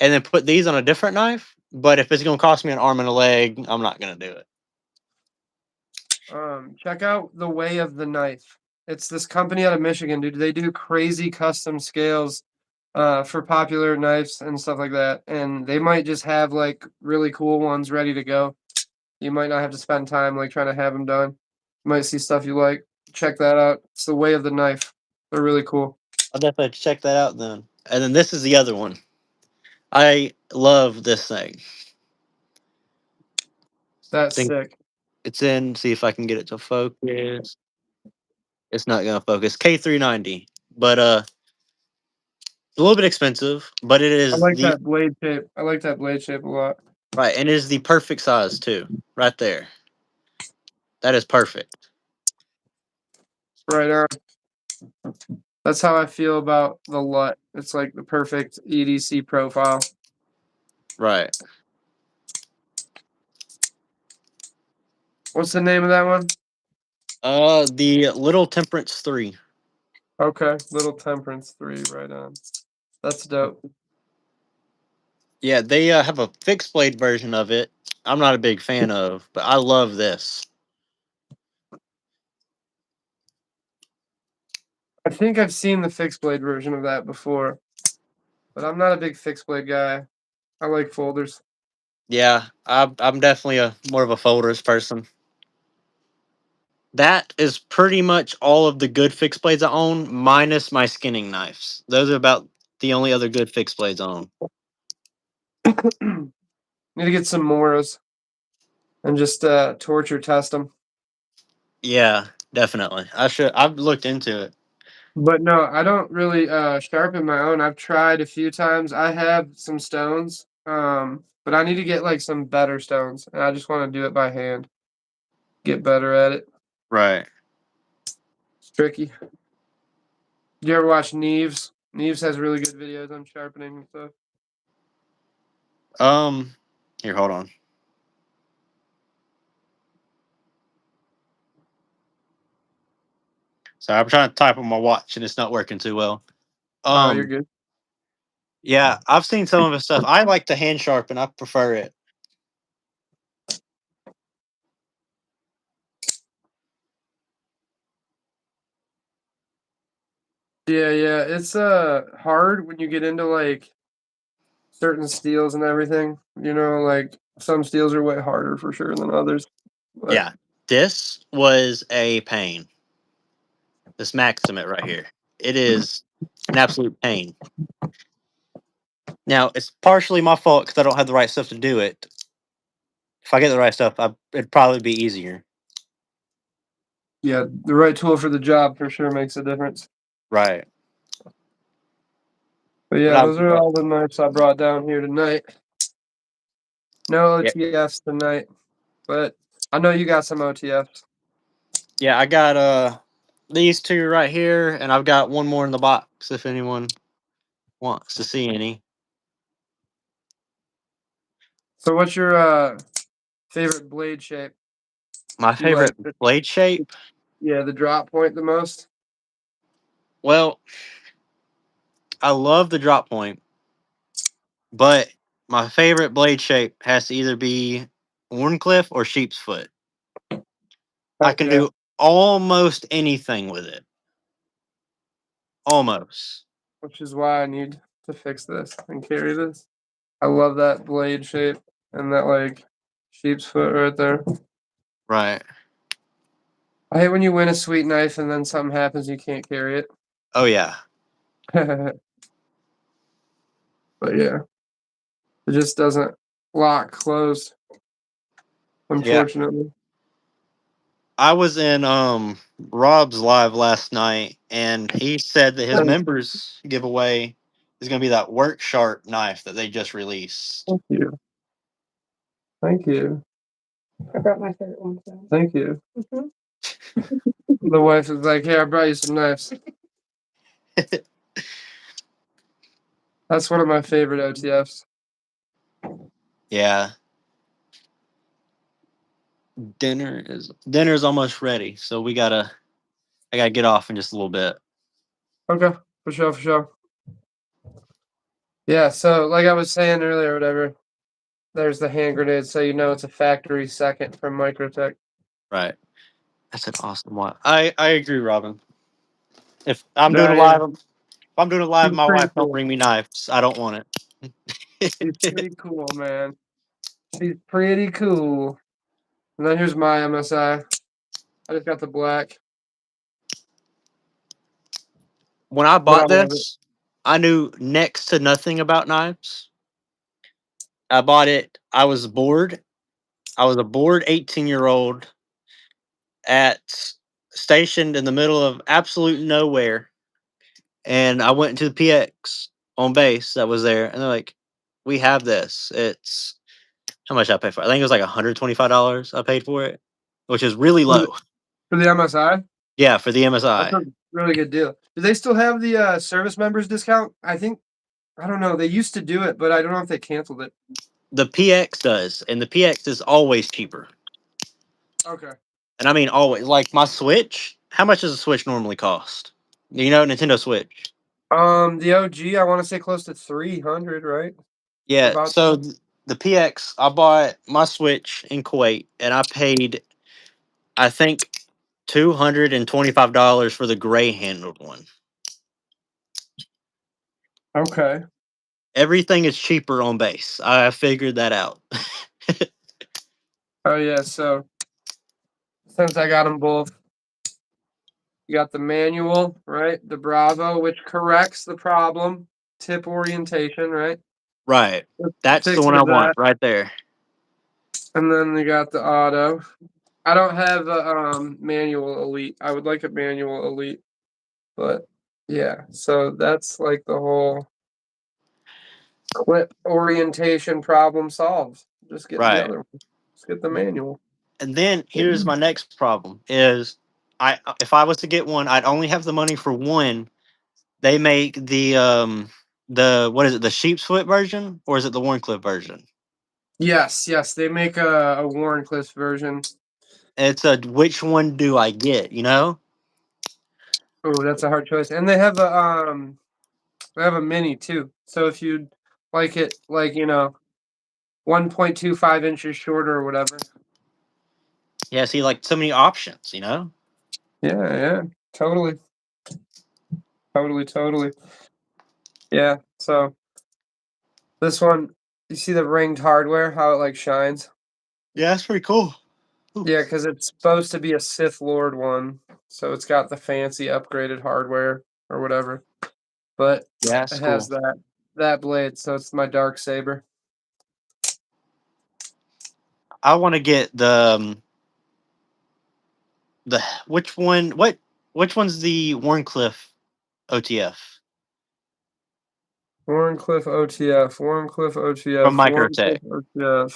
and then put these on a different knife. But if it's going to cost me an arm and a leg, I'm not going to do it. Check out the Way of the Knife. It's this company out of Michigan, dude. They do crazy custom scales for popular knives and stuff like that. And they might just have like really cool ones ready to go. You might not have to spend time like trying to have them done. You might see stuff you like. Check that out. It's the Way of the Knife. They're really cool. I'll definitely have to check that out then. And then this is the other one. I love this thing. That's Think sick. it's in. See if I can get it to focus. It's not going to focus. K390, but a little bit expensive, but it I is like the that blade shape. I like that blade shape a lot. right, and it is the perfect size too. Right there. That is perfect. Right on. That's how I feel about the LUT. It's like the perfect EDC profile. Right. What's the name of that one? The Little Temperance 3. Okay, Little Temperance 3, right on. That's dope. Yeah, they have a fixed blade version of it. I'm not a big fan of, but I love this. I think I've seen the fixed blade version of that before, but I'm not a big fixed blade guy. I like folders. Yeah, I'm definitely a more of a folders person. That is pretty much all of the good fixed blades I own, minus my skinning knives. Those are about the only other good fixed blades I own. Need to get some Moras and just torture test them. Yeah, definitely. I should. I've looked into it. But no, I don't really sharpen my own. I've tried a few times. I have some stones, but I need to get like some better stones, and I just want to do it by hand. Get better at it. Right. It's tricky. Do you ever watch Neves? Neves has really good videos on sharpening and stuff. Um. Here, hold on. So I'm trying to type on my watch and it's not working too well. Oh, you're Um. good. Yeah, I've seen some of his stuff. I like to hand sharpen. I prefer it. Yeah, yeah. It's hard when you get into like certain steels and everything. You know, like some steels are way harder for sure than others. But Yeah. This was a pain. This Maximate right here. It is an absolute pain. Now it's partially my fault because I don't have the right stuff to do it. If I get the right stuff, it'd probably be easier. yeah, the right tool for the job for sure makes a difference. Right. But But yeah, I've those are all the knives I brought down here tonight. No yeah, OTFs tonight, but I know you got some OTFs. yeah, I got these two right here, and I've got one more in the box if anyone wants to see any. So what's your favorite blade shape? My Do you like favorite blade shape? the drop point the most? Well, I love the drop point, but my favorite blade shape has to either be Warncliffe or sheep's foot. I Heck can yeah. do almost anything with it. Almost. Which is why I need to fix this and carry this. I love that blade shape and that like sheep's foot right there. Right. I hate when you win a sweet knife and then something happens you can't carry it. Oh yeah. But yeah, it just doesn't lock closed, Yeah. unfortunately. I was in Rob's live last night, and he said that his members giveaway is going to be that work sharp knife that they just released. Thank you. Thank you. I brought my favorite ones down. Thank you. Mhm. The wife is like, "Hey, I brought you some knives." That's one of my favorite OTFs. Yeah. Dinner's almost ready, so I gotta get off in just a little bit. Okay, for sure, for sure. Yeah, so like I was saying earlier, whatever. There's the hand grenade, so you know it's a factory second from Microtech. Right. That's an awesome one. I agree, Robin. If I'm doing Nah, a yeah, live, if I'm doing a live, she's my pretty wife don't cool. bring me knives. I don't want She's it. pretty cool, man. She's pretty cool. And then here's my MSI. I just got the black, When I but I bought love it. this, I knew next to nothing about knives. I bought it. I was bored. I was a bored 18-year-old at stationed in the middle of absolute nowhere, and I went to the PX on base that was there, and they're like, "We have this. It's how much I paid for it? I think it was like $125 I paid for it, which is really For the, low. for the MSI, Yeah, for the that's MSI. a really good deal. Do they still have the service members discount? I don't know. They used to do it, but I don't know if they canceled it. The PX does, and the PX is always cheaper. Okay. And I mean always. Like my Switch, how much does a Switch normally cost? You know, Nintendo Switch. The OG, I want to say close to 300, right? Yeah, About so that. the PX, I bought my Switch in Kuwait, and I paid, I think, $225 for the gray handled one. Okay. Everything is cheaper on base. I figured that out. Oh yeah. So since I got them both, you got the manual, right? The Bravo, which corrects the problem, tip orientation, right? Right. It That's the fixes one I want that, right there. and then you got the auto. I don't have a manual elite. I would like a manual elite, but yeah. So that's like the whole clip orientation problem solved. Just get the Right. other one. Just get the manual. And then here's my next problem is I if I was to get one, I'd only have the money for one. They make the what is it, the sheep's foot version or is it the Warncliffe version? Yes, yes. They make a Warncliffe version. It's a which one do I get, you know? Oh, that's a hard choice. And they have a mini too. So if you'd like it like, 1.25 inches shorter or whatever. Yeah, see, like so many options, you know? Yeah, yeah. Totally. Totally, totally. Yeah. So this one, you see the ringed hardware, how it like shines? Yeah, that's pretty cool. Ooh. Yeah, because it's supposed to be a Sith Lord one. So it's got the fancy upgraded hardware or whatever. But Yeah, that's it has cool. that blade, so it's my dark saber. I want to get the which one which one's the Warncliffe OTF? Warrenclyffe OTF. Warrenclyffe OTF. From Microtech. Warrenclyffe OTF.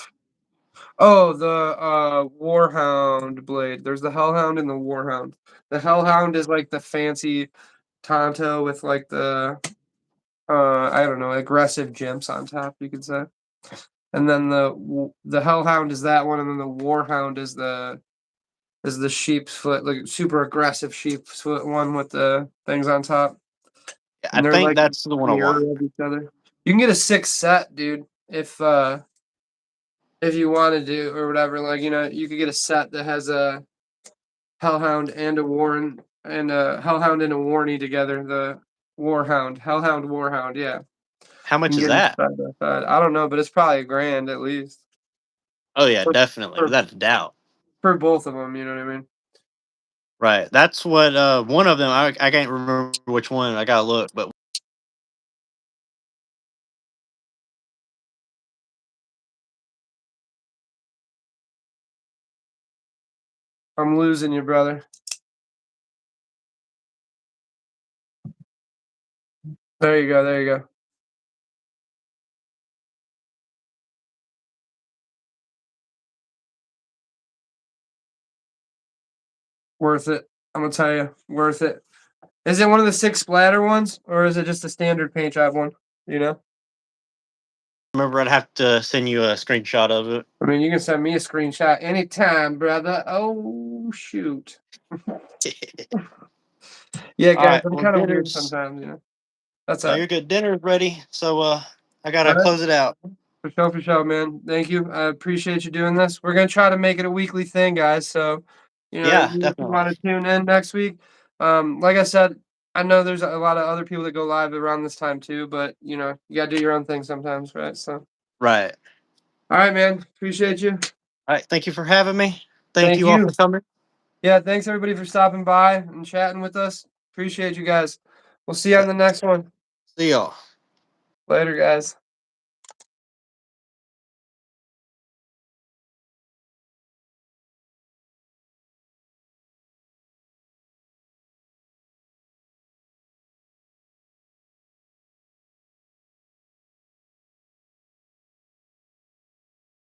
Oh, the Warhound blade. There's the Hellhound and the Warhound. The Hellhound is like the fancy Tonto with like the I don't know, aggressive jimps on top, you could say. And then the Hellhound is that one, and then the Warhound is the sheep's foot, like super aggressive sheep's foot one with the things on top. I And they're think like that's the one I mirror want. of each other. You can get a 6 set, dude, if you wanted to or whatever. Like, you know, you could get a set that has a Hellhound and a Warren and a Hellhound and a Warnie together. The Warhound, Hellhound Warhound, yeah. How You much can is get 'em that? side by side. I don't know, but it's probably $1,000 at least Oh yeah, For- definitely, for- without a doubt. for both of them. You know what I mean? Right. That's what one of them. I can't remember which one. I gotta look, but I'm losing you, brother. There you go. There you go. Worth it. I'm gonna tell you, worth it. Is it one of the 6 splatter ones, or is it just a standard paint job one? You know? remember I'd have to send you a screenshot of it. I mean, you can send me a screenshot anytime, brother. Oh shoot. Yeah, guys, Alright, I'm well kind of weird dinner's sometimes, you know. That's no, all. you're good. Dinner's ready, so I gotta Alright. close it out. For sure, man. Thank you. I appreciate you doing this. We're gonna try to make it a weekly thing, guys. So, you know, Yeah, if you definitely. want to tune in next week. Like I said, I know there's a lot of other people that go live around this time too, but you know, you gotta do your own thing sometimes, right? So, Right. all right, man. Appreciate you. Alright, thank you for having me. Thank Thank you all you. for coming. Yeah, thanks everybody for stopping by and chatting with us. Appreciate you guys. We'll see you on the next one. See y'all. Later, guys.